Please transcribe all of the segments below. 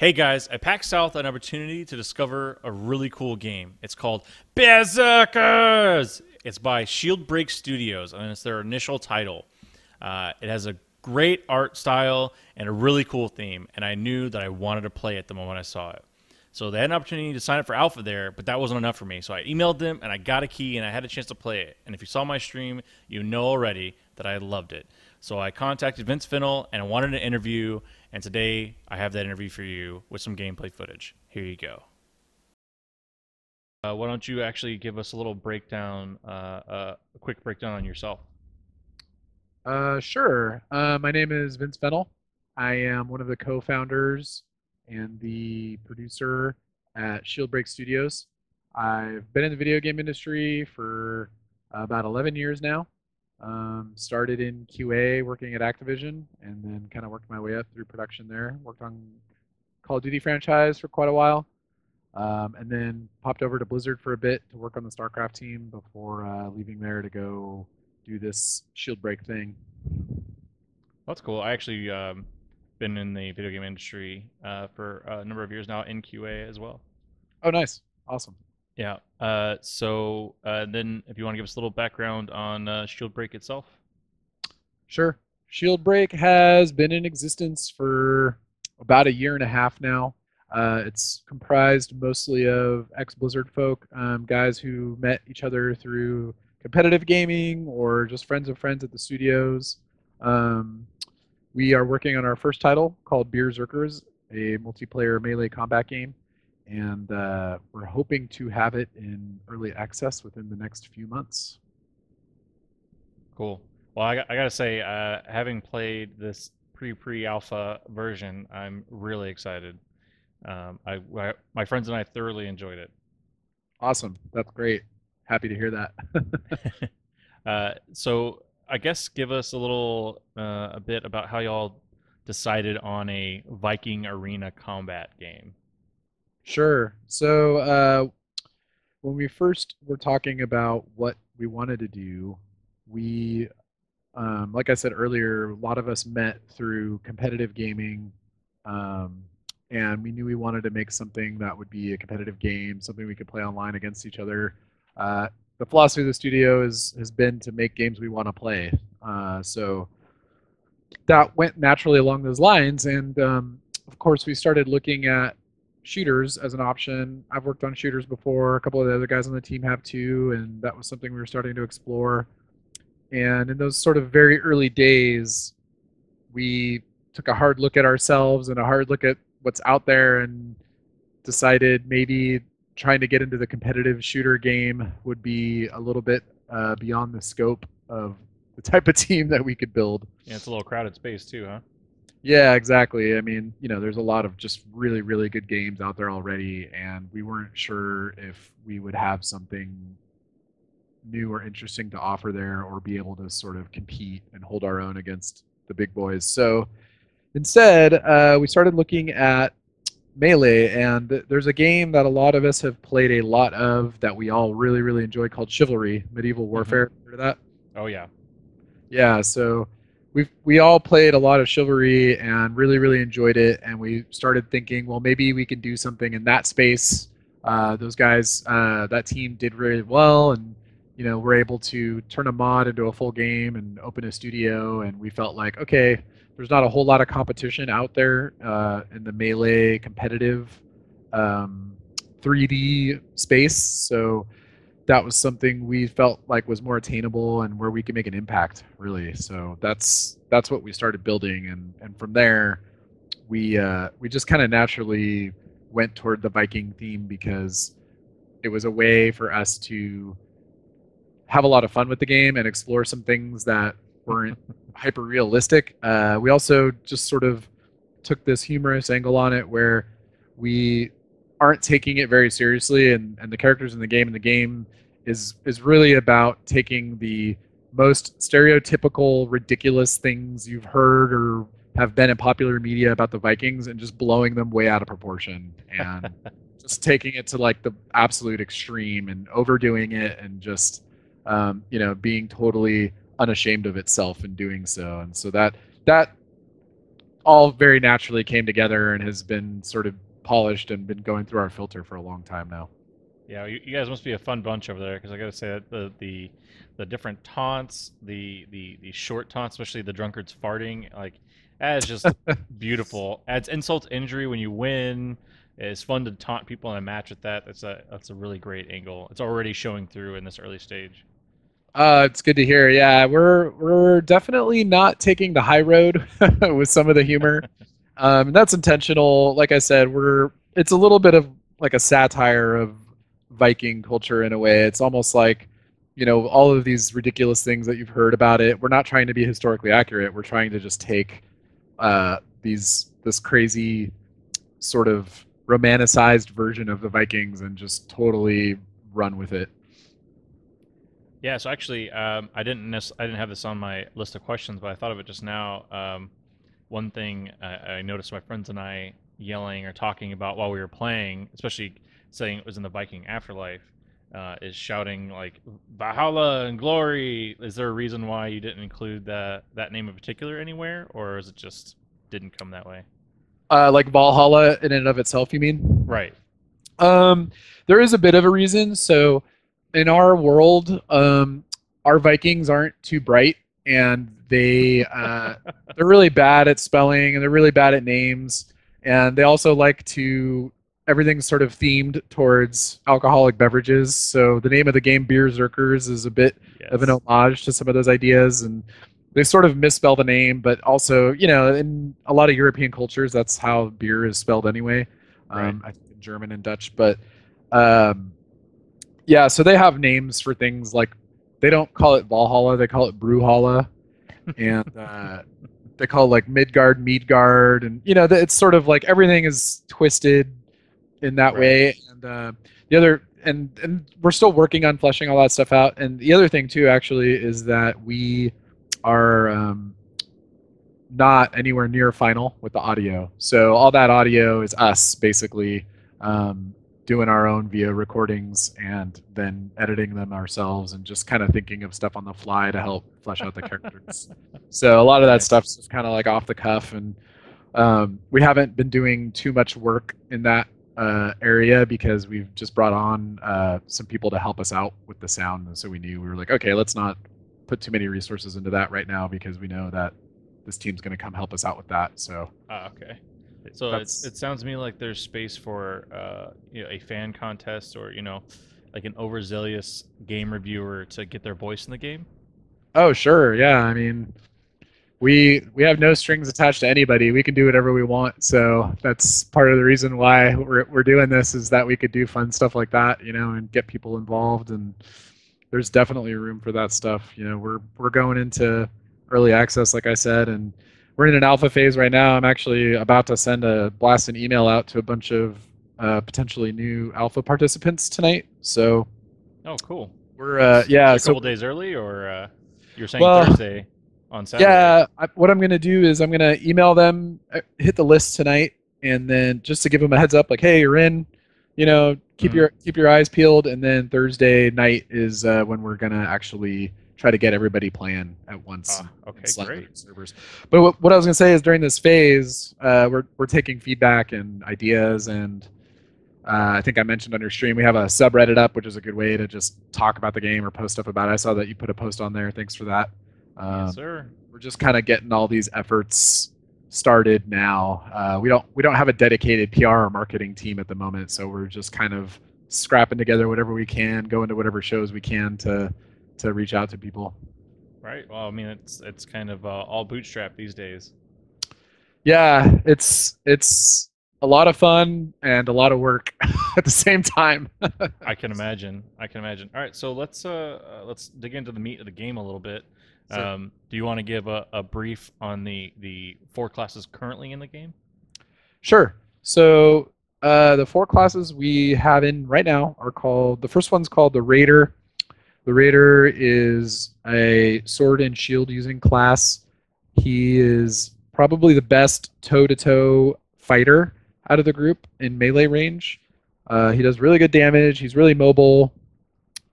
Hey guys, at PAX South, an opportunity to discover a really cool game. It's called Bierzerkers. It's by Shield Break Studios, and it's their initial title. It has a great art style and a really cool theme, and I knew that I wanted to play it the moment I saw it. So they had an opportunity to sign up for alpha there, but that wasn't enough for me. So I emailed them, and I got a key, and I had a chance to play it. And if you saw my stream, you know already that I loved it. So I contacted Vince Fennel, and I wanted an interview, and today I have that interview for you with some gameplay footage. Here you go. Why don't you actually give us a little breakdown, a quick breakdown on yourself? Sure. My name is Vince Fennel. I am one of the co-founders and the producer at Shield Break Studios. I've been in the video game industry for about 11 years now. Started in QA working at Activision and then kind of worked my way up through production there. Worked on Call of Duty franchise for quite a while. And then popped over to Blizzard for a bit to work on the StarCraft team before leaving there to go do this Shield Break thing. That's cool. I actually been in the video game industry for a number of years now in QA as well. Oh, nice. Awesome. Yeah. Then, if you want to give us a little background on Shield Break itself. Sure. Shield Break has been in existence for about a year and a half now. It's comprised mostly of ex-Blizzard folk, guys who met each other through competitive gaming or just friends of friends at the studios. Um, we are working on our first title called Bierzerkers, a multiplayer melee combat game, and we're hoping to have it in early access within the next few months. Cool. Well, I gotta say, having played this pre-alpha version, I'm really excited. My friends and I thoroughly enjoyed it. Awesome. That's great. Happy to hear that. So I guess give us a bit about how y'all decided on a Viking arena combat game. Sure. So when we first were talking about what we wanted to do, we, like I said earlier, a lot of us met through competitive gaming, um, and we knew we wanted to make something that would be a competitive game, something we could play online against each other. Uh, the philosophy of the studio has been to make games we want to play. So that went naturally along those lines, and of course we started looking at shooters as an option. I've worked on shooters before. A couple of the other guys on the team have too, and that was something we were starting to explore. And in those sort of very early days, we took a hard look at ourselves and a hard look at what's out there and decided maybe trying to get into the competitive shooter game would be a little bit beyond the scope of the type of team that we could build. Yeah, it's a little crowded space too, huh? Yeah, exactly. I mean, there's a lot of just really, really good games out there already, and we weren't sure if we would have something new or interesting to offer there or be able to sort of compete and hold our own against the big boys. So instead, we started looking at Melee, and there's a game that a lot of us have played a lot of that we all really, really enjoy called Chivalry, Medieval Mm-hmm. Warfare. Heard of that? Oh yeah. Yeah, so we all played a lot of Chivalry and really really enjoyed it, and we started thinking, well, maybe we can do something in that space. Those guys, that team did really well, and we're able to turn a mod into a full game and open a studio, and we felt like, okay, there's not a whole lot of competition out there in the melee competitive um, 3D space, so that was something we felt like was more attainable and where we could make an impact, really. So that's what we started building, and from there we just kind of naturally went toward the Viking theme because it was a way for us to have a lot of fun with the game and explore some things that weren't hyper realistic. We also just sort of took this humorous angle on it where we aren't taking it very seriously, and the characters in the game is really about taking the most stereotypical ridiculous things you've heard or have been in popular media about the Vikings and just blowing them way out of proportion and just taking it to like the absolute extreme and overdoing it and just being totally unashamed of itself in doing so. And so that all very naturally came together and has been sort of polished and been going through our filter for a long time now. Yeah, you guys must be a fun bunch over there because I got to say that the different taunts, the short taunts, especially the drunkards farting, like that is just beautiful. Adds insult to injury when you win. It's fun to taunt people in a match with that. That's a really great angle. It's already showing through in this early stage. It's good to hear. Yeah, we're definitely not taking the high road with some of the humor. And that's intentional. Like I said, we're it's a little bit of like a satire of Viking culture in a way. It's almost like, all of these ridiculous things that you've heard about it. We're not trying to be historically accurate. We're trying to just take this crazy sort of romanticized version of the Vikings and just totally run with it. Yeah, so actually, I didn't have this on my list of questions, but I thought of it just now. One thing I noticed my friends and I yelling or talking about while we were playing, especially saying it was in the Viking afterlife, is shouting like Valhalla and glory. Is there a reason why you didn't include that name in particular anywhere, or is it just didn't come that way? Like Valhalla in and of itself, you mean? Right. Um, there is a bit of a reason. So, in our world, our Vikings aren't too bright, and they're really bad at spelling, and they're really bad at names, and they also like to everything's sort of themed towards alcoholic beverages. So the name of the game, Bierzerkers, is a bit of an Yes. homage to some of those ideas, and they sort of misspell the name, but also, in a lot of European cultures, that's how beer is spelled anyway. Right. I think in German and Dutch, but um, yeah, so they have names for things like they don't call it Valhalla, they call it Brewhalla, and they call it like Midgard, Meadgard, and it's sort of like everything is twisted in that Right. way. And the other, and we're still working on fleshing all that stuff out. And the other thing too, actually, is that we are not anywhere near final with the audio. So all that audio is us basically um, doing our own via recordings and then editing them ourselves and just kind of thinking of stuff on the fly to help flesh out the characters. So a lot of that Nice. stuff's just kind of like off the cuff, and we haven't been doing too much work in that area because we've just brought on some people to help us out with the sound. And so we were like, okay, let's not put too many resources into that right now because we know that this team's going to come help us out with that. So Ah, okay. So that's it sounds to me like there's space for a fan contest or like an overzealous game reviewer to get their voice in the game. oh sure, yeah. I mean, we have no strings attached to anybody. We can do whatever we want. So that's part of the reason why we're doing this is that we could do fun stuff like that, and get people involved. And there's definitely room for that stuff. We're going into early access, like I said, and we're in an alpha phase right now. I'm actually about to send a blast an email out to a bunch of potentially new alpha participants tonight. So Oh, cool. we're So yeah. a So couple days early, or you're saying well, Thursday on Saturday? yeah. What I'm gonna do is I'm gonna email them, hit the list tonight, and then just to give them a heads up, like, hey, you're in. Keep Hmm. your eyes peeled, and then Thursday night is when we're gonna actually try to get everybody playing at once Ah, and okay, slightly great. servers. But what I was gonna say is during this phase, we're taking feedback and ideas, and I think I mentioned on your stream we have a subreddit up, which is a good way to just talk about the game or post stuff about it. I saw that you put a post on there. Thanks for that. Yes, Um, sir. we're just kind of getting all these efforts started now. We don't have a dedicated PR or marketing team at the moment, so we're just kind of scrapping together whatever we can, go into whatever shows we can to reach out to people. Right. Well, I mean, it's kind of all bootstrap these days. Yeah, it's a lot of fun and a lot of work at the same time. I can imagine. I can imagine. All right, so let's dig into the meat of the game a little bit. Sure. Do you want to give a brief on the four classes currently in the game? Sure. So the four classes we have in right now are called. The first one's called the Raider. The Raider is a sword and shield using class. He is probably the best toe-to-toe fighter out of the group in melee range. He does really good damage. He's really mobile,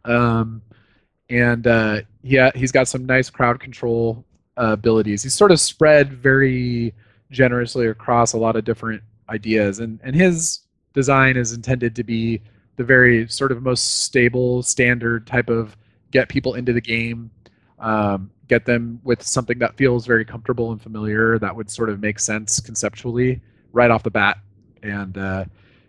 um, and he's got some nice crowd control abilities. He's sort of spread very generously across a lot of different ideas. And his design is intended to be the very sort of most stable, standard type of get people into the game, get them with something that feels very comfortable and familiar that would sort of make sense conceptually right off the bat. And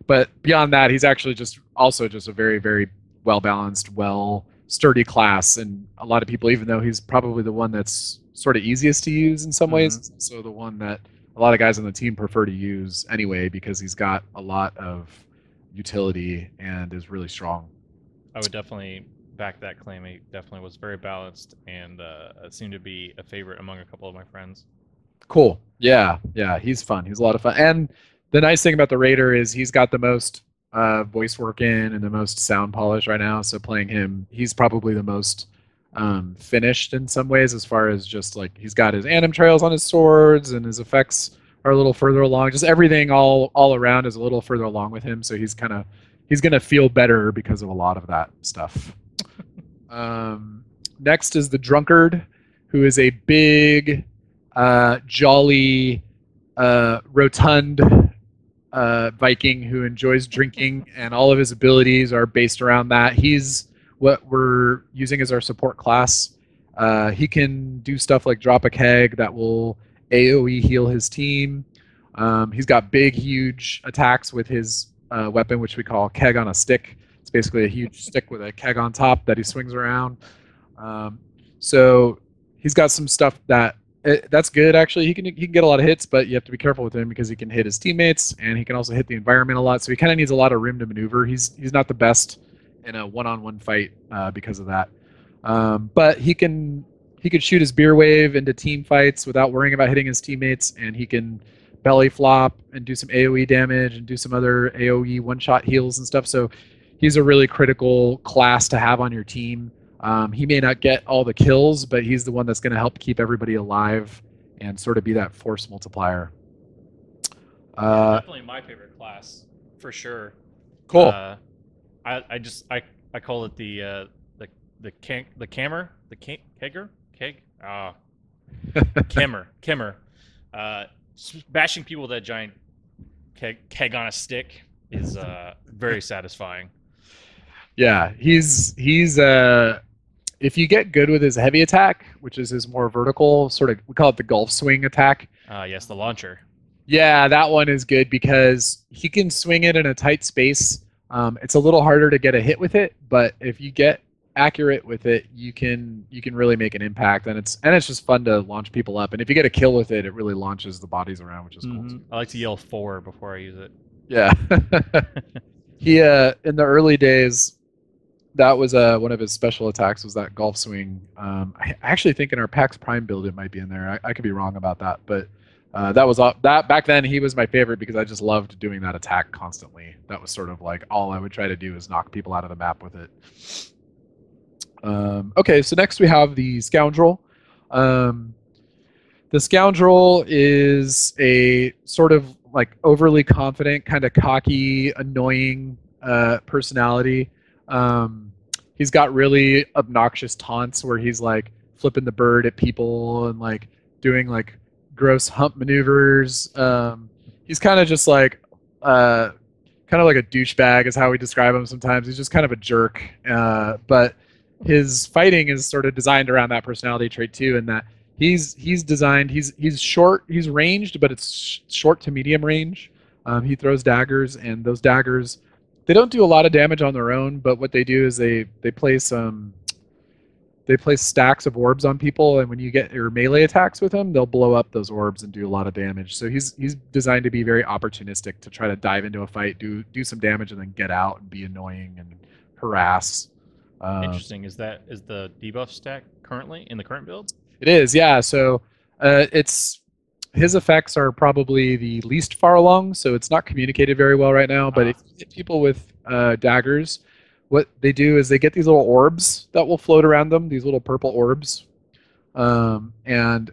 but beyond that, he's actually just also just a very, very well balanced, well sturdy class. And a lot of people, even though he's probably the one that's sort of easiest to use in some ways, Hmm. it's also the one that a lot of guys on the team prefer to use anyway because he's got a lot of utility and is really strong. I would definitely back that claim. He definitely was very balanced and seemed to be a favorite among a couple of my friends. Cool. Yeah, yeah, he's fun. He's a lot of fun. And the nice thing about the Raider is he's got the most voice work in and the most sound polish right now. So playing him, he's probably the most finished in some ways, as far as just like he's got his anim trails on his swords and his effects are a little further along. Just everything all around is a little further along with him. So he's gonna feel better because of a lot of that stuff. Next is the Drunkard, who is a big, jolly, rotund Viking who enjoys drinking, and all of his abilities are based around that. He's what we're using as our support class. He can do stuff like drop a keg that will AoE heal his team. He's got big, huge attacks with his weapon, which we call keg on a stick. It's basically a huge stick with a keg on top that he swings around. Um, so he's got some stuff that's good actually. He can get a lot of hits, but you have to be careful with him because he can hit his teammates and he can also hit the environment a lot. So he kind of needs a lot of room to maneuver. He's not the best in a one-on-one fight because of that. But he could shoot his beer wave into team fights without worrying about hitting his teammates, and he can belly flop and do some AOE damage and do some other AOE one-shot heals and stuff. So he's a really critical class to have on your team. He may not get all the kills, but he's the one that's going to help keep everybody alive and sort of be that force multiplier. Yeah, Uh, definitely my favorite class for sure. cool. Uh, I call it the cammer kegger keg kimmer. Uh, Bashing people with that giant keg on a stick is very satisfying. Yeah, he's if you get good with his heavy attack, which is his more vertical sort of, we call it the golf swing attack. Yes, the launcher. Yeah, that one is good because he can swing it in a tight space. It's a little harder to get a hit with it, but if you get accurate with it, you can really make an impact, and it's just fun to launch people up. And if you get a kill with it, it really launches the bodies around, which is cool too. I like to yell "4" before I use it. Yeah, he in the early days, that was one of his special attacks was that golf swing. I actually think in our PAX Prime build it might be in there. I could be wrong about that, but that was that back then. He was my favorite because I just loved doing that attack constantly. That was sort of like all I would try to do is knock people out of the map with it. Okay, so next we have the Scoundrel. Um, the Scoundrel is a sort of like overly confident, kind of cocky, annoying personality. Um, he's got really obnoxious taunts where he's like flipping the bird at people and like doing like gross hump maneuvers. He's kind of just like kind of like a douchebag is how we describe him sometimes. He's just kind of a jerk, but his fighting is sort of designed around that personality trait too, and that he's designed. He's short. He's ranged, but it's short to medium range. He throws daggers, and those daggers they don't do a lot of damage on their own. But what they do is they place stacks of orbs on people, and when you get your melee attacks with him, they'll blow up those orbs and do a lot of damage. So he's designed to be very opportunistic to try to dive into a fight, do some damage, and then get out and be annoying and harass. Interesting. Is the debuff stack currently in the current build? It is, yeah. So it's his effects are probably the least far along, so it's not communicated very well right now. But if you hit people with daggers, what they do is they get these little orbs that will float around them, these little purple orbs. And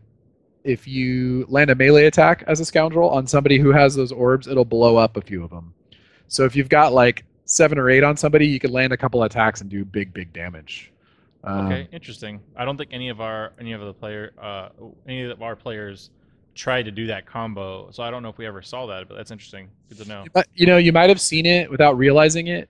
if you land a melee attack as a Scoundrel on somebody who has those orbs, it'll blow up a few of them. So if you've got like 7 or 8 on somebody, you can land a couple attacks and do big damage. Okay, interesting. I don't think any of our players tried to do that combo. So I don't know if we ever saw that, but that's interesting. Good to know. But you might have seen it without realizing it.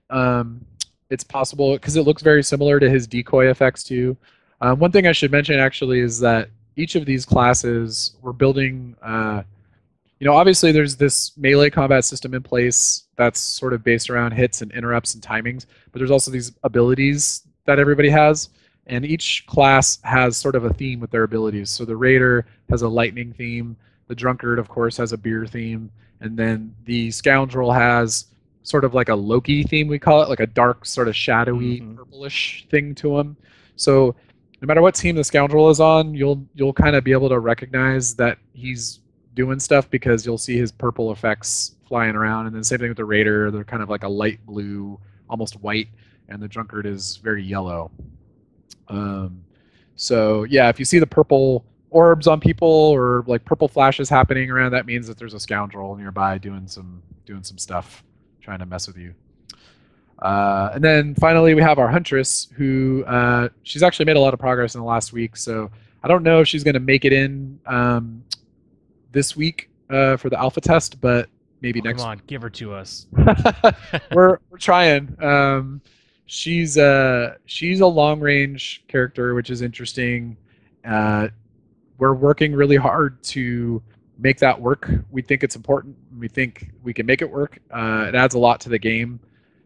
It's possible because it looks very similar to his decoy effects too. One thing I should mention actually is that each of these classes we're building. Obviously there's this melee combat system in place that's sort of based around hits and interrupts and timings, but there's also these abilities that everybody has, and each class has sort of a theme with their abilities. So the raider has a lightning theme, the drunkard of course has a beer theme, and then the scoundrel has sort of like a Loki theme, we call it, like a dark sort of shadowy purplish thing to him. So no matter what team the scoundrel is on, you'll kind of be able to recognize that he's doing stuff because you'll see his purple effects flying around. And then same thing with the raider, they're kind of like a light blue, almost white, and the drunkard is very yellow. So yeah, if you see the purple orbs on people or like purple flashes happening around, that means that there's a scoundrel nearby doing some stuff, trying to mess with you. And then finally we have our huntress, who she's actually made a lot of progress in the last week. So I don't know if she's going to make it in this week for the alpha test, but maybe next. Come on, give her to us. we're trying. She's a long range character, which is interesting. We're working really hard to make that work. We think it's important. We think we can make it work. It adds a lot to the game.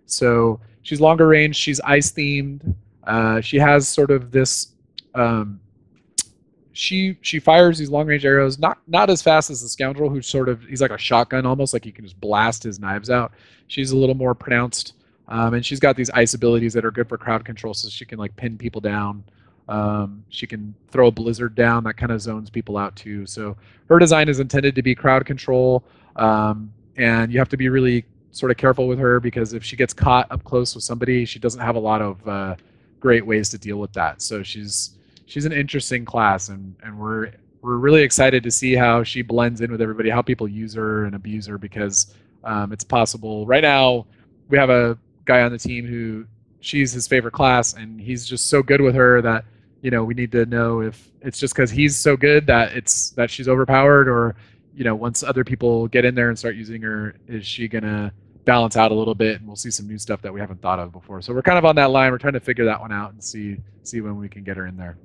So she's longer range. She's ice themed. She has sort of this. She fires these long range arrows, not as fast as the scoundrel, who's sort of, he's like a shotgun almost, like he can just blast his knives out. She's a little more pronounced, and she's got these ice abilities that are good for crowd control, so she can like pin people down. She can throw a blizzard down that kind of zones people out too. So her design is intended to be crowd control, and you have to be really sort of careful with her because if she gets caught up close with somebody, she doesn't have a lot of great ways to deal with that. So she's an interesting class, and we're really excited to see how she blends in with everybody, how people use her and abuse her, because it's possible. Right now, we have a guy on the team who she's his favorite class, and he's just so good with her that we need to know if it's just because he's so good that she's overpowered, or once other people get in there and start using her, is she gonna balance out a little bit, and we'll see some new stuff that we haven't thought of before. So we're kind of on that line. We're trying to figure that one out and see when we can get her in there.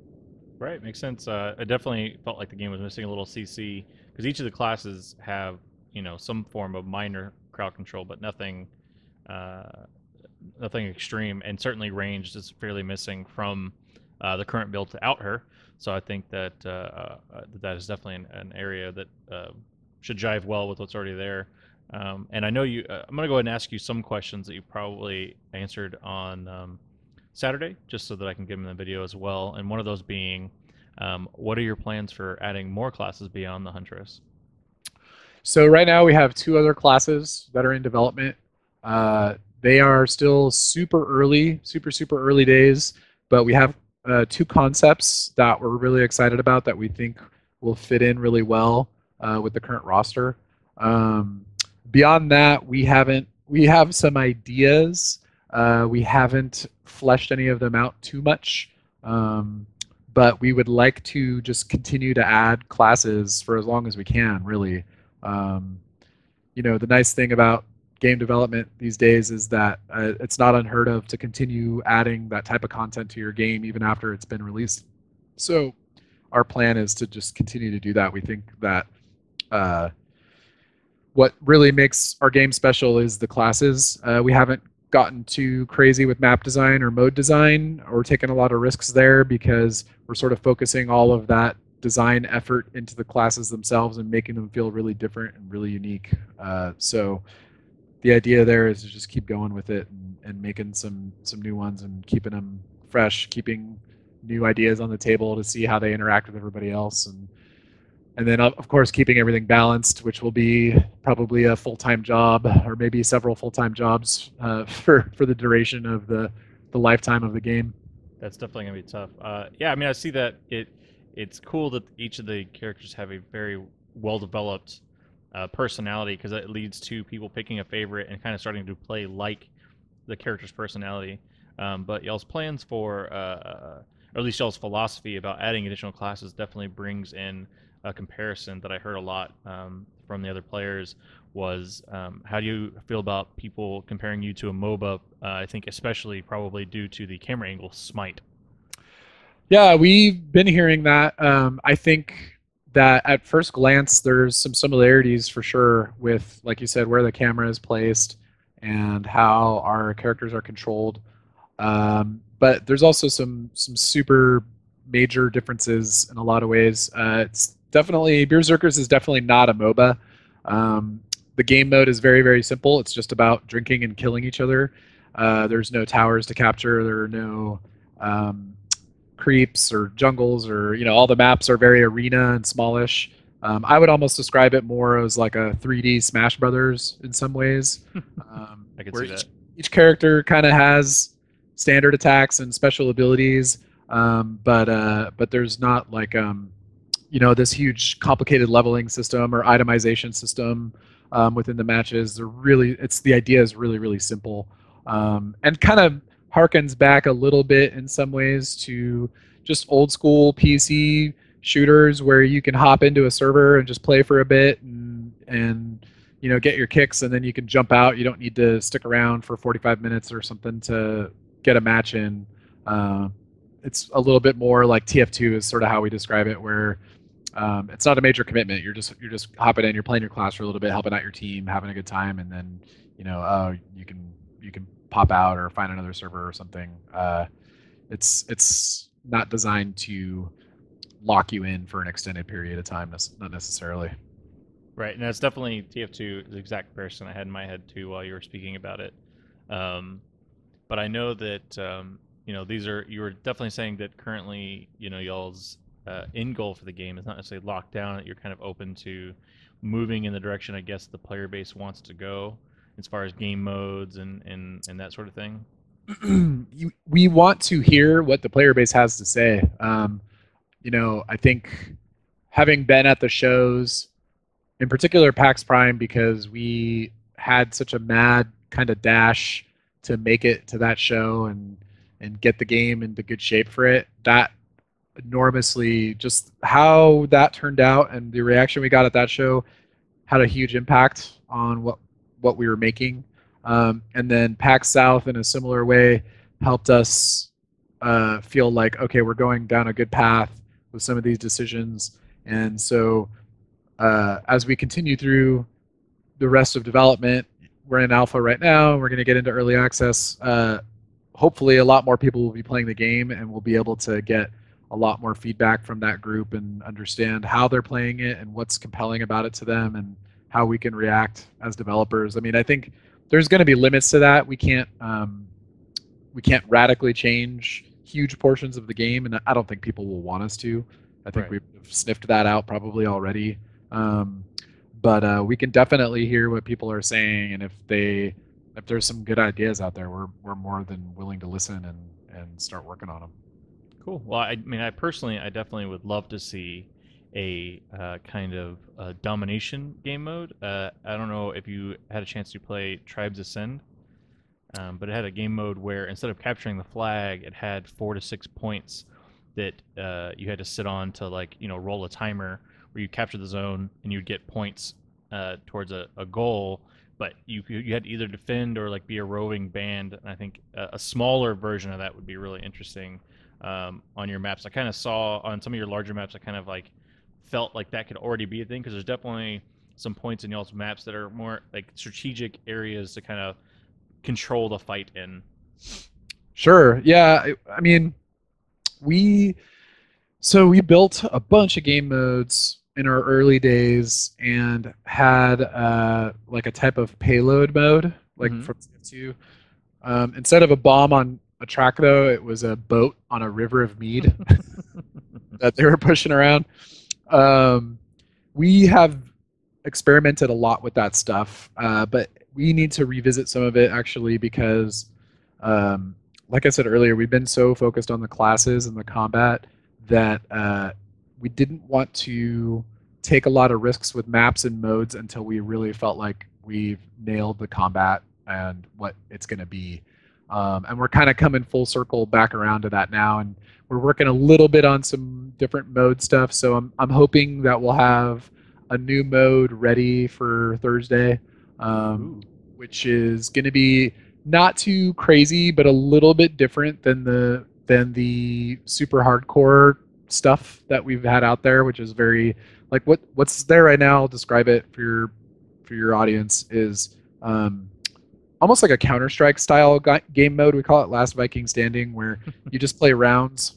Right, makes sense. I definitely felt like the game was missing a little CC because each of the classes have some form of minor crowd control, but nothing extreme, and certainly ranged is fairly missing from the current build to out her. So I think that that is definitely an area that should jive well with what's already there. And I know you. I'm going to go ahead and ask you some questions that you probably answered on Saturday, just so that I can give them the video as well. And one of those being, what are your plans for adding more classes beyond the Huntress? So right now we have 2 other classes that are in development. They are still super early, super early days, but we have 2 concepts that we're really excited about that we think will fit in really well with the current roster. Beyond that, we have some ideas. We haven't fleshed any of them out too much, but we would like to just continue to add classes for as long as we can, really. The nice thing about game development these days is that it's not unheard of to continue adding that type of content to your game even after it's been released. So our plan is to just continue to do that. We think that what really makes our game special is the classes. We haven't gotten too crazy with map design or mode design or taken a lot of risks there because we're sort of focusing all of that design effort into the classes themselves and making them feel really different and really unique. So the idea there is to just keep going with it and making some new ones and keeping them fresh, keeping new ideas on the table to see how they interact with everybody else, and then of course keeping everything balanced, which will be probably a full-time job or maybe several full-time jobs for the duration of the lifetime of the game. That's definitely gonna be tough. Yeah, I mean, I see that it's cool that each of the characters have a very well-developed personality, because it leads to people picking a favorite and kind of starting to play like the character's personality. But y'all's plans for, or at least y'all's philosophy about adding additional classes definitely brings in comparison that I heard a lot from the other players was how do you feel about people comparing you to a MOBA? I think especially probably due to the camera angle Smite. Yeah, we've been hearing that. I think that at first glance, there's some similarities for sure with, like you said, where the camera is placed and how our characters are controlled. But there's also some super major differences in a lot of ways. It's definitely Bierzerkers is definitely not a MOBA. The game mode is very very simple. It's just about drinking and killing each other. There's no towers to capture. There are no creeps or jungles, or all the maps are very arena and smallish. I would almost describe it more as like a 3D Smash Brothers in some ways, I could where see that. each character kind of has standard attacks and special abilities, but there's not like this huge complicated leveling system or itemization system within the matches. The idea is really really simple, and kind of harkens back a little bit in some ways to just old school PC shooters where you can hop into a server and just play for a bit and get your kicks, and then you can jump out. You don't need to stick around for 45 minutes or something to get a match in. It's a little bit more like TF2 is sort of how we describe it, where it's not a major commitment. You're just hopping in, you're playing your class for a little bit, helping out your team, having a good time, and then you can pop out or find another server or something. It's not designed to lock you in for an extended period of time, not necessarily. Right, and that's definitely TF2 is the exact comparison I had in my head too while you were speaking about it. Um, but I know that you were definitely saying that currently y'all's end goal for the game is not necessarily locked down. That you're kind of open to moving in the direction I guess the player base wants to go as far as game modes and that sort of thing. We want to hear what the player base has to say. I think having been at the shows, in particular PAX Prime, because we had such a mad kind of dash to make it to that show and get the game into good shape for it. That enormously, just how that turned out and the reaction we got at that show had a huge impact on what we were making. And then PAX South, in a similar way, helped us feel like, okay, we're going down a good path with some of these decisions. And so as we continue through the rest of development, we're in alpha right now. We're going to get into early access. Hopefully, a lot more people will be playing the game, and we'll be able to get a lot more feedback from that group and understand how they're playing it and what's compelling about it to them and how we can react as developers. I mean, I think there's going to be limits to that. We can't radically change huge portions of the game, and I don't think people will want us to. I think Right. we've sniffed that out probably already. But we can definitely hear what people are saying, and if there's some good ideas out there, we're more than willing to listen and start working on them. Cool. Well, I mean, I definitely would love to see a kind of domination game mode. I don't know if you had a chance to play Tribes Ascend, but it had a game mode where instead of capturing the flag, it had 4 to 6 points that you had to sit on to roll a timer where you capture the zone and you'd get points towards a goal. But you had to either defend or be a roving band. And I think a smaller version of that would be really interesting on your maps. I kind of saw on some of your larger maps. I kind of felt like that could already be a thing because there's definitely some points in y'all's maps that are more strategic areas to kind of control the fight in. Sure. Yeah. I mean, we we built a bunch of game modes in our early days and had a type of payload mode, like Mm-hmm. from CF2. Instead of a bomb on a track, though, it was a boat on a river of mead that they were pushing around. Um, we have experimented a lot with that stuff, but we need to revisit some of it actually because, um, like I said earlier, we've been so focused on the classes and the combat that we didn't want to take a lot of risks with maps and modes until we really felt like we've nailed the combat and what it's going to be. And we're kind of coming full circle back around to that now, and we're working a little bit on some different mode stuff. So I'm hoping that we'll have a new mode ready for Thursday, which is going to be not too crazy, but a little bit different than the super hardcore stuff that we've had out there, which is very like what's there right now. I'll describe it for your audience is almost like a Counter-Strike style game mode. We call it Last Viking Standing, where you just play rounds,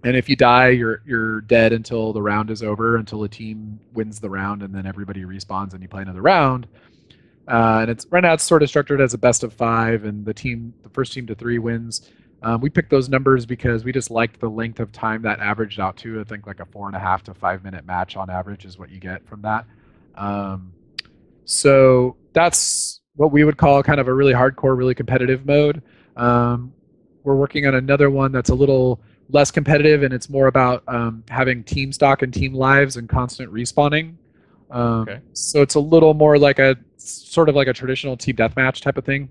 and if you die, you're dead until the round is over, until a team wins the round, and then everybody respawns and you play another round. And it's right now it's sort of structured as a best of 5, and the first team to 3 wins. We picked those numbers because we just liked the length of time that averaged out to. I think like a 4.5 to 5 minute match on average is what you get from that. So that's what we would call kind of a really hardcore, really competitive mode. We're working on another one that's a little less competitive, and it's more about having team stock and team lives and constant respawning. So it's a little more like a sort of like a traditional team deathmatch type of thing.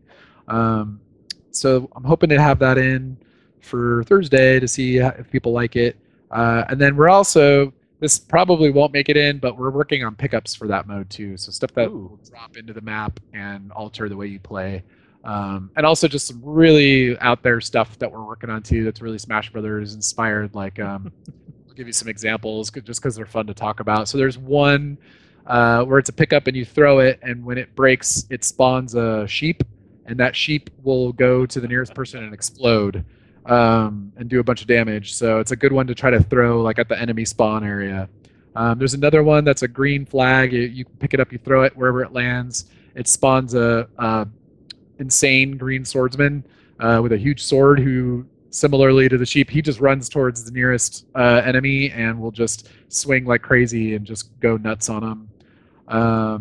So I'm hoping to have that in for Thursday to see if people like it. And then we're also, this probably won't make it in, but we're working on pickups for that mode too. So stuff that will drop into the map and alter the way you play. And also just some really out there stuff that we're working on too that's really Smash Brothers inspired. Like I'll give you some examples just because they're fun to talk about. So there's one where it's a pickup and you throw it, and when it breaks, it spawns a sheep, and that sheep will go to the nearest person and explode and do a bunch of damage. So it's a good one to try to throw like at the enemy spawn area. There's another one that's a green flag. You pick it up, you throw it wherever it lands. It spawns a insane green swordsman with a huge sword who, similarly to the sheep, he just runs towards the nearest enemy and will just swing like crazy and just go nuts on them.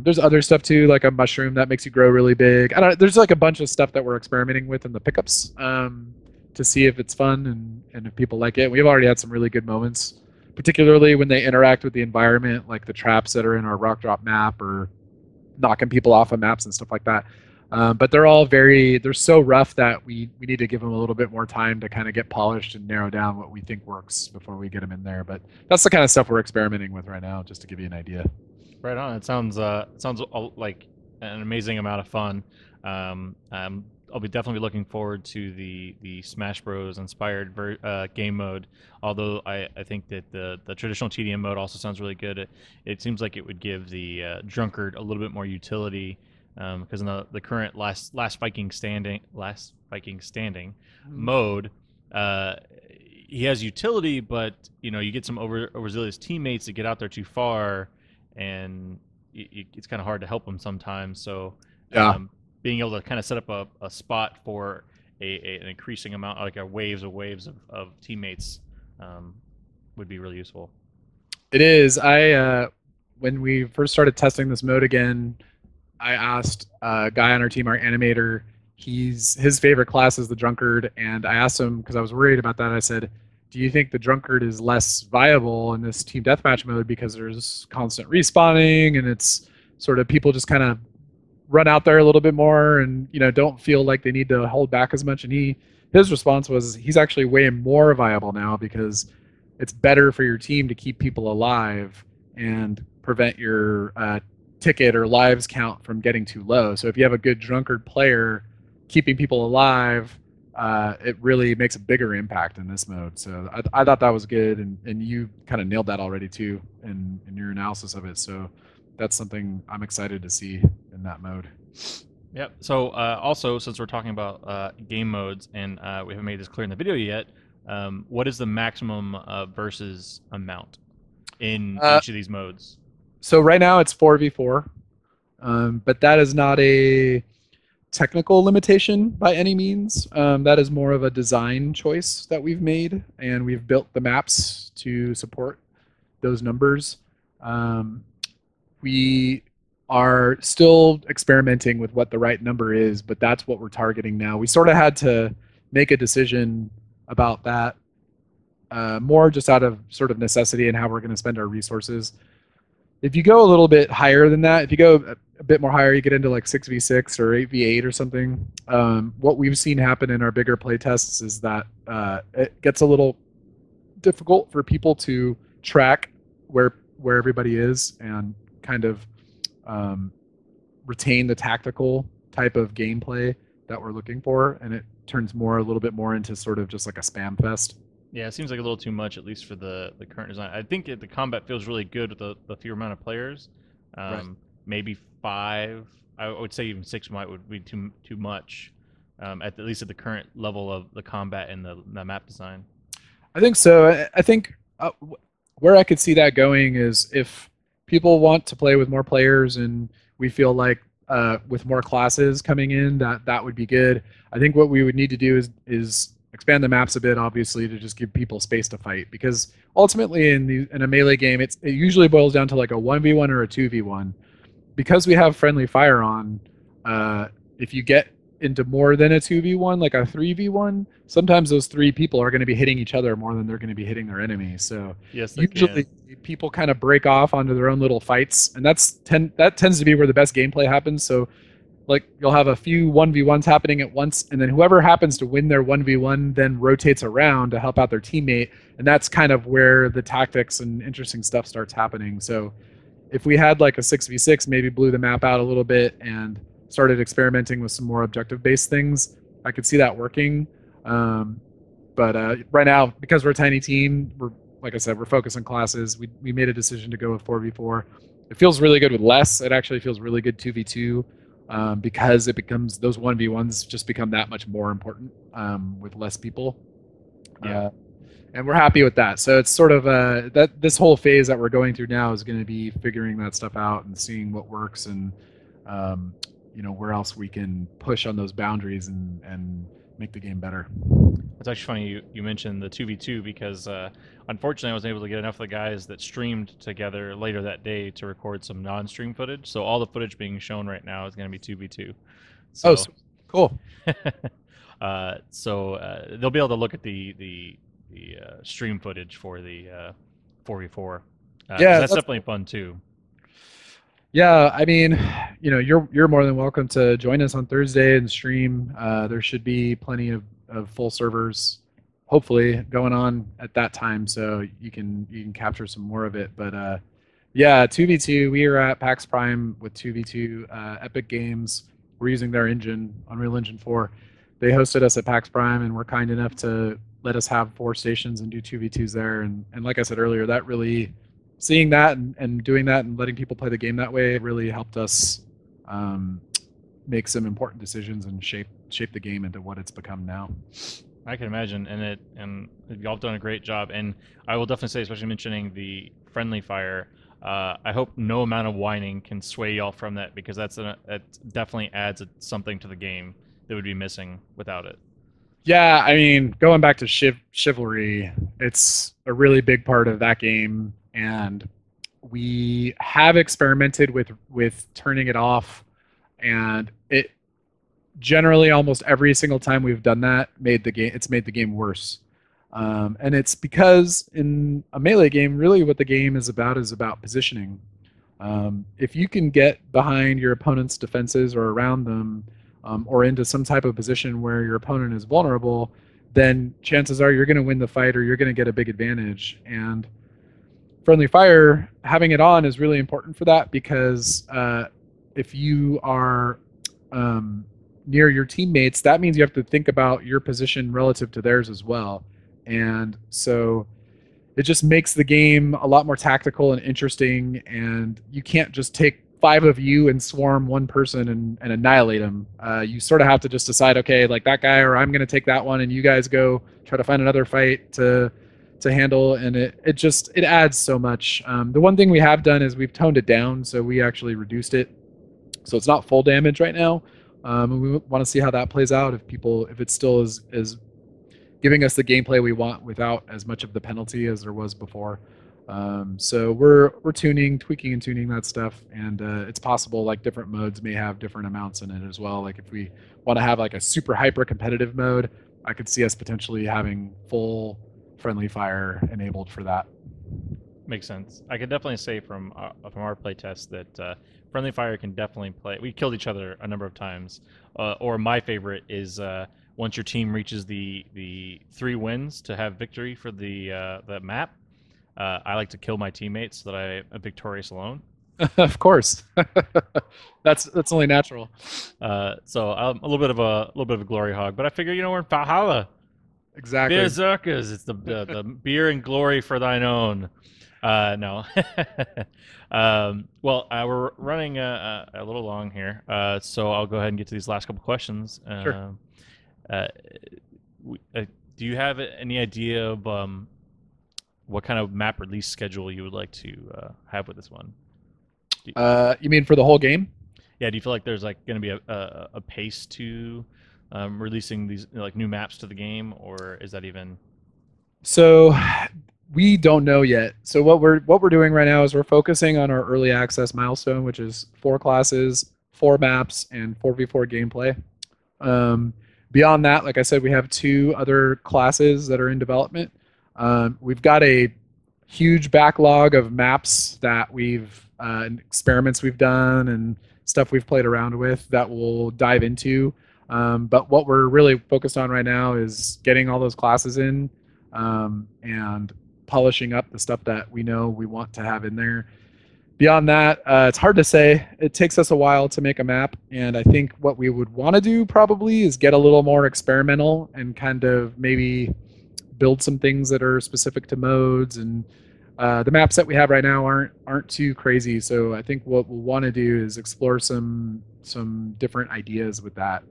There's other stuff too, like a mushroom that makes you grow really big. There's like a bunch of stuff that we're experimenting with in the pickups to see if it's fun and if people like it. We've already had some really good moments, particularly when they interact with the environment, like the traps that are in our rock drop map or knocking people off of maps and stuff like that. But they're so rough that we need to give them a little bit more time to kind of get polished and narrow down what we think works before we get them in there. But that's the kind of stuff we're experimenting with right now, just to give you an idea. Right on. It sounds like an amazing amount of fun. I'll be definitely looking forward to the Smash Bros. Inspired game mode. Although I think that the traditional TDM mode also sounds really good. It seems like it would give the drunkard a little bit more utility. Because in the current last Viking standing mode, he has utility, but you get some overzealous teammates that get out there too far, and it's kind of hard to help him sometimes. So being able to kind of set up a spot for an increasing amount, like waves of teammates, would be really useful. It is. When we first started testing this mode again, I asked a guy on our team, our animator, his favorite class is the drunkard, and I asked him, because I was worried about that, I said, do you think the drunkard is less viable in this team deathmatch mode because there's constant respawning and it's sort of people just kind of run out there a little bit more and don't feel like they need to hold back as much? And his response was he's actually way more viable now because it's better for your team to keep people alive and prevent your ticket or lives count from getting too low. So if you have a good drunkard player keeping people alive, it really makes a bigger impact in this mode. So I thought that was good, and you kind of nailed that already too in your analysis of it. So that's something I'm excited to see in that mode. Yep. So also, since we're talking about game modes, and we haven't made this clear in the video yet, what is the maximum versus amount in each of these modes? So right now it's 4v4, but that is not a technical limitation by any means. That is more of a design choice that we've made, and we've built the maps to support those numbers. We are still experimenting with what the right number is, but that's what we're targeting now. We sort of had to make a decision about that more just out of sort of necessity and how we're going to spend our resources. If you go a little bit higher than that, if you go a bit more higher, you get into like 6v6 or 8v8 or something. What we've seen happen in our bigger play tests is that it gets a little difficult for people to track where everybody is and kind of um, retain the tactical type of gameplay that we're looking for, and it turns a little bit more into sort of just like a spam fest. Yeah, it seems like a little too much, at least for the current design. I think the combat feels really good with the fewer amount of players. Right. Maybe 5. I would say even 6 would be too much. At least at the current level of the combat and the map design. I think so. I think where I could see that going is if people want to play with more players and we feel like with more classes coming in that would be good. I think what we would need to do is expand the maps a bit, obviously, to just give people space to fight, because ultimately in a melee game it usually boils down to like a 1v1 or a 2v1. Because we have friendly fire on, if you get into more than a 2v1, like a 3v1, sometimes those 3 people are going to be hitting each other more than they're going to be hitting their enemy. So Yes, they usually can. people kind of break off onto their own little fights, and that tends to be where the best gameplay happens. So like you'll have a few 1v1s happening at once, and then whoever happens to win their 1v1 then rotates around to help out their teammate, and that's kind of where the tactics and interesting stuff starts happening. So if we had like a 6v6, maybe blew the map out a little bit and started experimenting with some more objective based things, I could see that working. But right now, because we're a tiny team, we're, like I said, we're focused on classes. We made a decision to go with 4v4. It feels really good with less. It actually feels really good 2v2, because it becomes, those 1v1s just become that much more important with less people. Yeah. And we're happy with that. So it's sort of that this whole phase that we're going through now is going to be figuring that stuff out and seeing what works, and where else we can push on those boundaries and make the game better. It's actually funny you mentioned the 2v2 because unfortunately I wasn't able to get enough of the guys that streamed together later that day to record some non-stream footage. So all the footage being shown right now is going to be 2v2. Oh, So, cool. They'll be able to look at the stream footage for the 4v4. Yeah, That's definitely fun too. Yeah, I mean, you're more than welcome to join us on Thursday and stream. There should be plenty of full servers, hopefully, going on at that time, so you can capture some more of it. But yeah, 2v2. We are at PAX Prime with 2v2 Epic Games. We're using their engine, Unreal Engine 4. They hosted us at PAX Prime and were kind enough to let us have 4 stations and do 2v2s there. And like I said earlier, that really, seeing that and doing that and letting people play the game that way really helped us make some important decisions and shape the game into what it's become now. I can imagine, and y'all have done a great job. And I will definitely say, especially mentioning the friendly fire, I hope no amount of whining can sway y'all from that, because that definitely adds something to the game that would be missing without it. Yeah, I mean, going back to chivalry, it's a really big part of that game, and we have experimented with turning it off, and it generally almost every single time we've done that made the game worse. And it's because in a melee game, really what the game is about positioning. If you can get behind your opponent's defenses or around them, or into some type of position where your opponent is vulnerable, then chances are you're going to win the fight or you're going to get a big advantage. And friendly fire, having it on is really important for that, because if you are near your teammates, that means you have to think about your position relative to theirs as well. And so it just makes the game a lot more tactical and interesting, and you can't just take 5 of you and swarm one person and annihilate him. You sort of have to just decide, okay, like that guy, or I'm going to take that one, and you guys go try to find another fight to handle, and it adds so much. The one thing we have done is we've toned it down, so we actually reduced it, so it's not full damage right now. And we want to see how that plays out, if it still is giving us the gameplay we want without as much of the penalty as there was before. So we're tweaking and tuning that stuff, and it's possible like different modes may have different amounts in it as well. Like if we want to have like a super hyper competitive mode, I could see us potentially having full friendly fire enabled for that. Makes sense. I could definitely say from our playtest that Friendly Fire can definitely play. We killed each other a number of times. Or my favorite is once your team reaches the 3 wins to have victory for the map. I like to kill my teammates so that I am victorious alone. Of course, that's only natural. So I'm a little bit of a glory hog, but I figure we're in Valhalla. Exactly. Bierzerkers. It's the beer and glory for thine own. No. Well, we're running a little long here, so I'll go ahead and get to these last couple questions. Sure. Uh, do you have any idea of what kind of map release schedule you would like to have with this one? You mean for the whole game? Yeah, do you feel like there's like going to be a pace to releasing these like new maps to the game, or is that even? So we don't know yet. So what we're doing right now is we're focusing on our early access milestone, which is 4 classes, 4 maps, and 4v4 gameplay. Um, Beyond that, like I said, we have 2 other classes that are in development. We've got a huge backlog of maps that we've and experiments we've done and stuff we've played around with that we'll dive into. But what we're really focused on right now is getting all those classes in and polishing up the stuff that we know we want to have in there. Beyond that, it's hard to say. It takes us a while to make a map, and I think what we would want to do probably is get a little more experimental and kind of maybe build some things that are specific to modes. And the maps that we have right now aren't too crazy. So I think what we'll want to do is explore some different ideas with that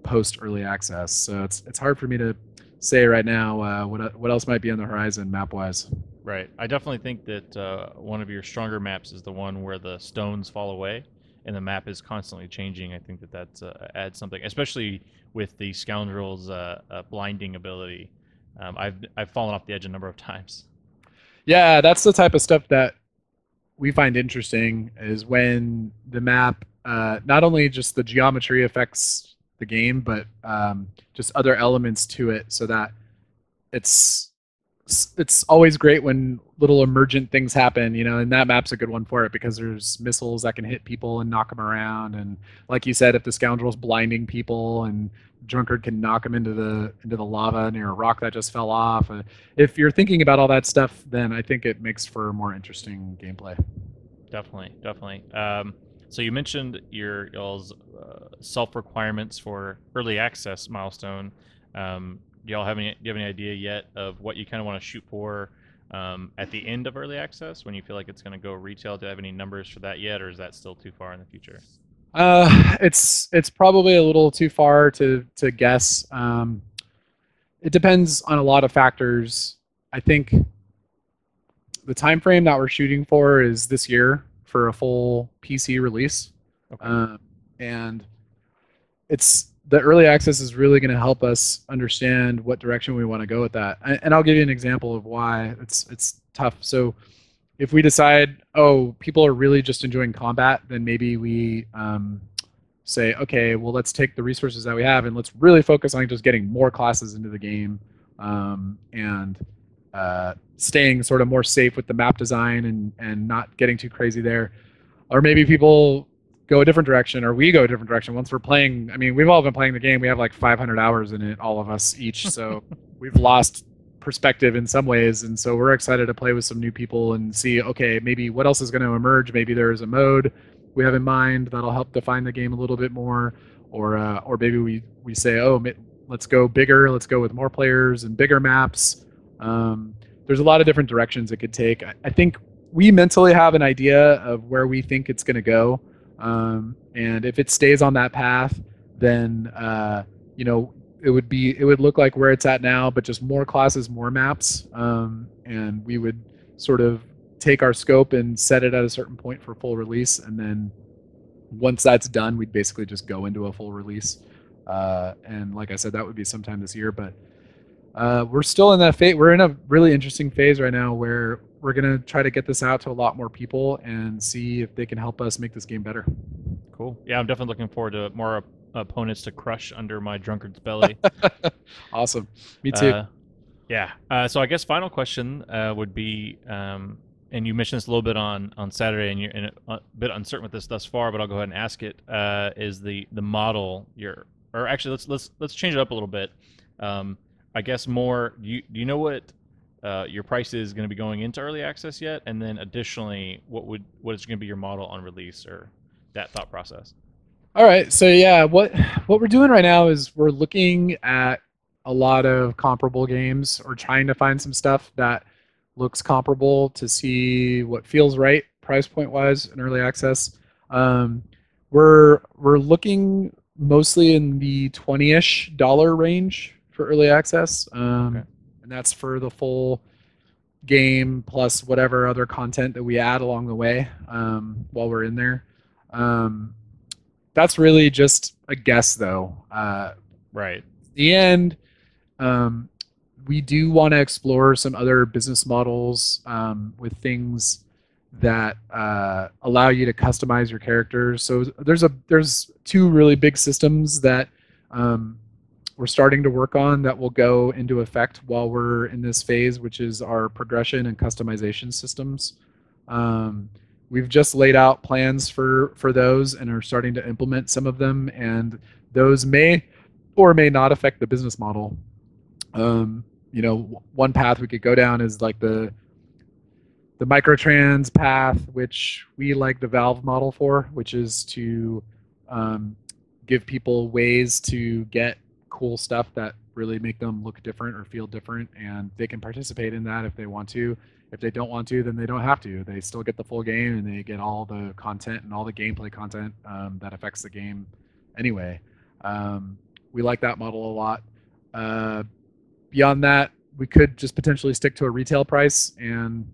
post early access. So it's hard for me to say right now what else might be on the horizon map wise. Right. I definitely think that one of your stronger maps is the one where the stones fall away and the map is constantly changing. I think that adds something, especially with the scoundrel's blinding ability. I've fallen off the edge a number of times. Yeah, that's the type of stuff that we find interesting is when the map not only just the geometry affects the game, but just other elements to it, so that it's it's always great when little emergent things happen, and that map's a good one for it because there's missiles that can hit people and knock them around. And like you said, if the scoundrel's blinding people and drunkard can knock them into the lava near a rock that just fell off. If you're thinking about all that stuff, then I think it makes for more interesting gameplay. Definitely, definitely. So you mentioned y'all's self requirements for early access milestone. Do you have any idea yet of what you kind of want to shoot for at the end of early access when you feel like it's going to go retail? Do you have any numbers for that yet, or is that still too far in the future? It's probably a little too far to guess. It depends on a lot of factors. I think the time frame that we're shooting for is this year for a full PC release. Okay. And it's the early access is really going to help us understand what direction we want to go with that. And I'll give you an example of why it's tough. So if we decide, oh, people are really just enjoying combat, then maybe we say, okay, well, let's take the resources that we have and let's really focus on just getting more classes into the game and staying sort of more safe with the map design and not getting too crazy there. Or maybe people go a different direction, or we go a different direction once we're playing. I mean, we've all been playing the game. We have like 500 hours in it, all of us each. So we've lost perspective in some ways, and so we're excited to play with some new people and see, okay, maybe what else is going to emerge. Maybe there's a mode we have in mind that'll help define the game a little bit more, or maybe we say, oh, let's go bigger. Let's go with more players and bigger maps. There's a lot of different directions it could take. I think we mentally have an idea of where we think it's going to go. And if it stays on that path, then it would look like where it's at now, but just more classes, more maps, and we would sort of take our scope and set it at a certain point for full release, and then once that's done, we'd basically just go into a full release. And like I said, that would be sometime this year, but we're still in that phase. We're in a really interesting phase right now where we're going to try to get this out to a lot more people and see if they can help us make this game better. Cool. Yeah, I'm definitely looking forward to more opponents to crush under my drunkard's belly. Awesome. Me too. Yeah. So I guess final question would be, and you mentioned this a little bit on Saturday, and you're a bit uncertain with this thus far, but I'll go ahead and ask it. Is the model your, or actually let's change it up a little bit. Um, I guess more. Do you know what your price is going to be going into early access yet? And then additionally, what is going to be your model on release, or that thought process? All right, so yeah, what we're doing right now is we're looking at a lot of comparable games, or trying to find some stuff that looks comparable to see what feels right price point wise in early access. Um, we're looking mostly in the 20-ish dollar range for early access, Okay. and that's for the full game plus whatever other content that we add along the way while we're in there. Um, that's really just a guess, though. Right. The end, um, we do want to explore some other business models with things that allow you to customize your characters. So there's two really big systems that um, we're starting to work on that will go into effect while we're in this phase, which is our progression and customization systems. Um, we've just laid out plans for those and are starting to implement some of them, and those may or may not affect the business model. One path we could go down is like the microtrans path, which we like the Valve model for, which is to um, give people ways to get cool stuff that really make them look different or feel different, and they can participate in that if they want to. If they don't want to, then they don't have to. They still get the full game, and they get all the content and all the gameplay content that affects the game anyway. Um, we like that model a lot. Uh, Beyond that, we could just potentially stick to a retail price, and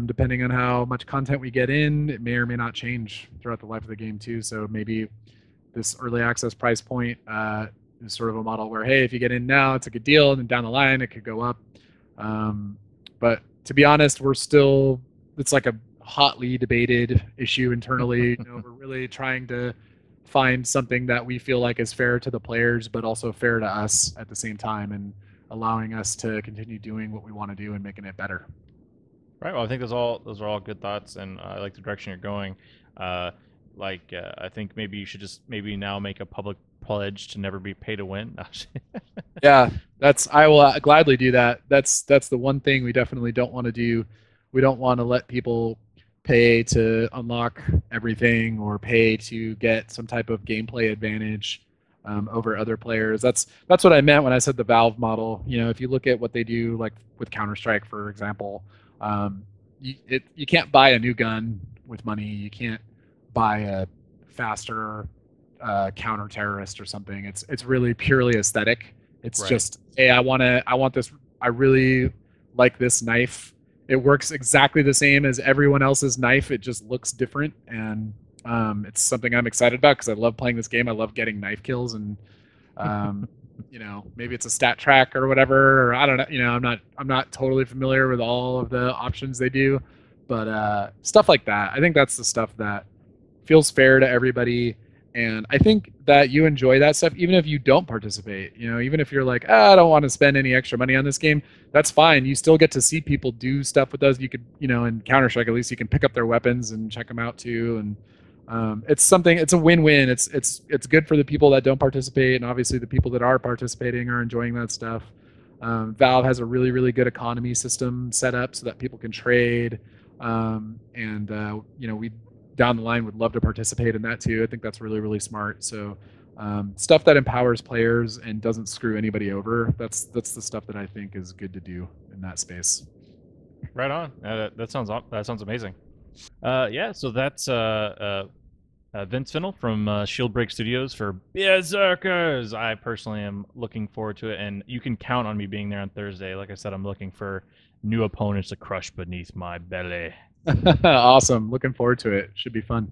depending on how much content we get in, it may or may not change throughout the life of the game too. So maybe this early access price point is sort of a model where, hey, if you get in now, it's a good deal, and then down the line it could go up. But to be honest, it's like a hotly debated issue internally. We're really trying to find something that we feel like is fair to the players, but also fair to us at the same time, and allowing us to continue doing what we want to do and making it better. Right. Well, I think those are all good thoughts, and I like the direction you're going. Uh, I think maybe you should just maybe now make a public pledge to never be pay to win. Yeah, I will gladly do that. That's the one thing we definitely don't want to do. We don't want to let people pay to unlock everything or pay to get some type of gameplay advantage over other players. That's what I meant when I said the Valve model. If you look at what they do, like with Counter Strike, for example, you can't buy a new gun with money. You can't buy a faster counter terrorist or something. It's really purely aesthetic. It's Right. just, hey, I want this. I really like this knife. It works exactly the same as everyone else's knife. It just looks different, and it's something I'm excited about because I love playing this game. I love getting knife kills, and um, maybe it's a stat track or whatever, or I don't know. I'm not totally familiar with all of the options they do, but stuff like that. I think that's the stuff that feels fair to everybody. And I think that you enjoy that stuff, even if you don't participate. Even if you're like, I don't want to spend any extra money on this game, that's fine. You still get to see people do stuff with those. You could, in Counter Strike, at least you can pick up their weapons and check them out too. And it's a win-win. It's good for the people that don't participate, and obviously the people that are participating are enjoying that stuff. Valve has a really, really good economy system set up so that people can trade. And we down the line would love to participate in that too. I think that's really, really smart. So stuff that empowers players and doesn't screw anybody over. That's the stuff that I think is good to do in that space. Right on. That sounds amazing. Yeah. So that's Vince Fennel from Shield Break Studios for Bierzerkers. I personally am looking forward to it, and you can count on me being there on Thursday. Like I said, I'm looking for new opponents to crush beneath my belly. Awesome. Looking forward to it. Should be fun.